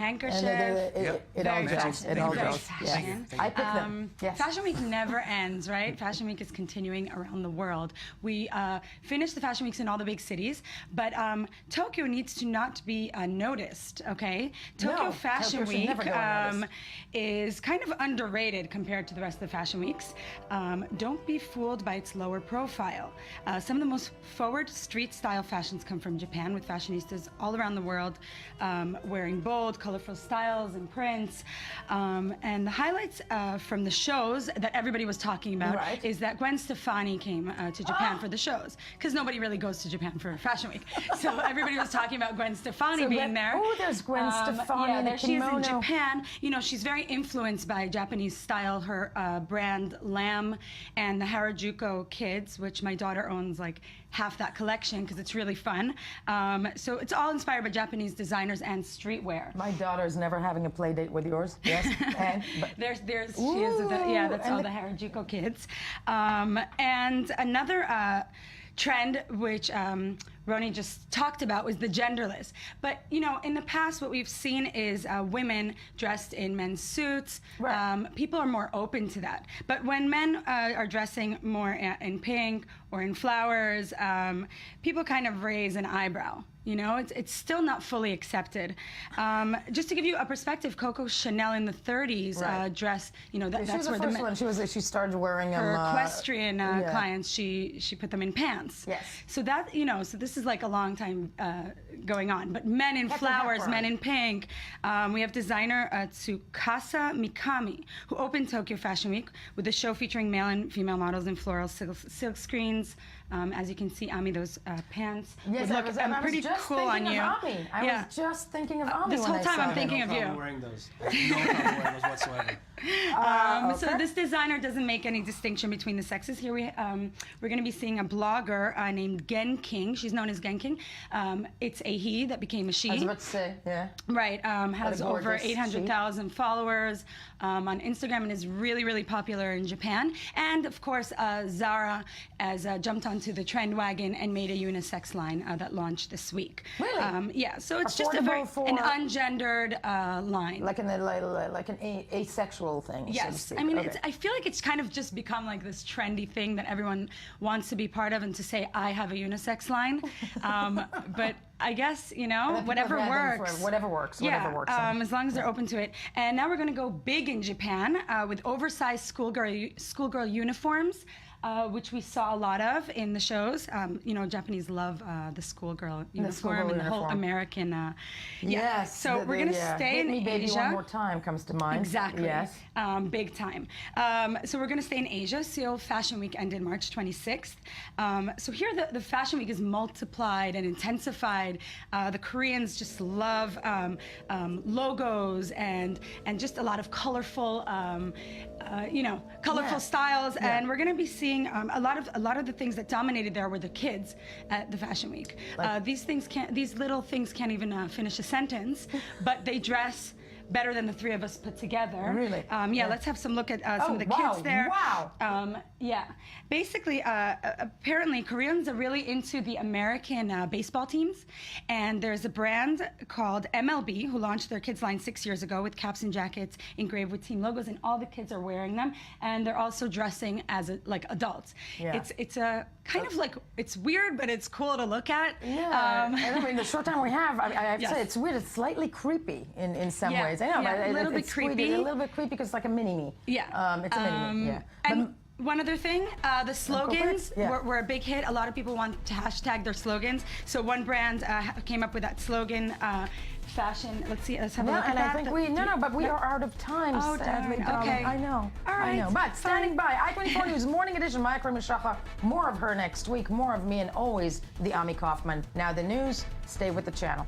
handkerchief. It all goes. It all goes. Fashion. Yes. I pick them. Yes. Fashion Week never ends, right? Fashion Week is continuing around the world. We finished the Fashion Weeks in all the big cities, but Tokyo needs to not be noticed, okay? Tokyo Fashion Week is kind of underrated compared to the rest of the Fashion Weeks. Don't be fooled by its lower profile. Some of the most forward street style fashions come from Japan, with fashionistas all around the world wearing bold, colorful styles and prints. And the highlights from the shows that everybody was talking about is that Gwen Stefani came to Japan for the shows, because nobody really goes to Japan for Fashion Week. So everybody was talking about Gwen Stefani being there. Oh, there's Gwen Stefani in the she's in Japan. You know, she's very influenced by Japanese style. Her brand Lamb and the Harajuku Kids, which my daughter owns like half that collection because it's really fun. So it's all inspired by Japanese designers and streetwear. My daughter's never having a play date with yours. Yes. That's all the Harajuku Kids. And another trend which Roni just talked about was the genderless. But you know, in the past, what we've seen is women dressed in men's suits. People are more open to that. But when men are dressing more in pink or in flowers, people kind of raise an eyebrow. You know, it's still not fully accepted. Just to give you a perspective, Coco Chanel in the 30s dressed, you know, that's where the first one. She started wearing her equestrian clients. She put them in pants. Yes. So that, you know, so this is like a long time going on. But men in flowers, men in pink. We have designer Tsukasa Mikami, who opened Tokyo Fashion Week with a show featuring male and female models in floral silk screens. As you can see, Ami, those pants would look pretty cool on you. I was just thinking of Ami. This whole time I'm thinking of you. I'm wearing those. I have no problem wearing those whatsoever. So this designer doesn't make any distinction between the sexes. Here we're going to be seeing a blogger named Gen King. She's known as Gen King. It's a he that became a she. I was about to say, yeah. Right. Has over 800,000 followers on Instagram and is really, really popular in Japan. And of course, Zara has jumped onto the trend wagon and made a unisex line that launched this week. Really? Yeah. So it's just an ungendered line. Like an asexual thing. Yes. So to speak. I mean, I feel like it's kind of just become like this trendy thing that everyone wants to be part of and to say, I have a unisex line. But I guess, you know, whatever works. Whatever works. As long as they're open to it. And now we're going to go big in Japan with oversized schoolgirl uniforms. Which we saw a lot of in the shows. You know, Japanese love the schoolgirl uniform and the whole American. Yes. So we're going to stay in Asia. Baby One More Time comes to mind. Exactly. Yes. Big time. So we're going to stay in Asia. Seoul Fashion Week ended March 26th. So here the Fashion Week is multiplied and intensified. The Koreans just love logos and just a lot of colorful, colorful styles. And we're going to be seeing a lot of the things that dominated there were the kids at the Fashion Week. These little things can't even finish a sentence, but they dress better than the three of us put together. Really? Let's have some look at some of the kids there. Wow. Basically, apparently Koreans are really into the American baseball teams, and there's a brand called MLB who launched their kids line 6 years ago with caps and jackets engraved with team logos, and all the kids are wearing them, and they're also dressing as like adults. Yeah. It's a kind of like, it's weird, but it's cool to look at. Yeah. I mean, the short time we have, I have to say, it's weird. It's slightly creepy in some ways. I know, but a little bit creepy. A little bit creepy because it's like a mini-me. Yeah. It's a mini-me, yeah. And one other thing, the slogans were a big hit. A lot of people want to hashtag their slogans. So one brand came up with that slogan, fashion. Let's have a look at that. I think we are out of time. Oh, sadly. okay. I know. All right. I know. But standing by, I-24 News Morning Edition, Maya Kramer. More of her next week, more of me, and always the Ami Kaufman. Now the news, stay with the channel.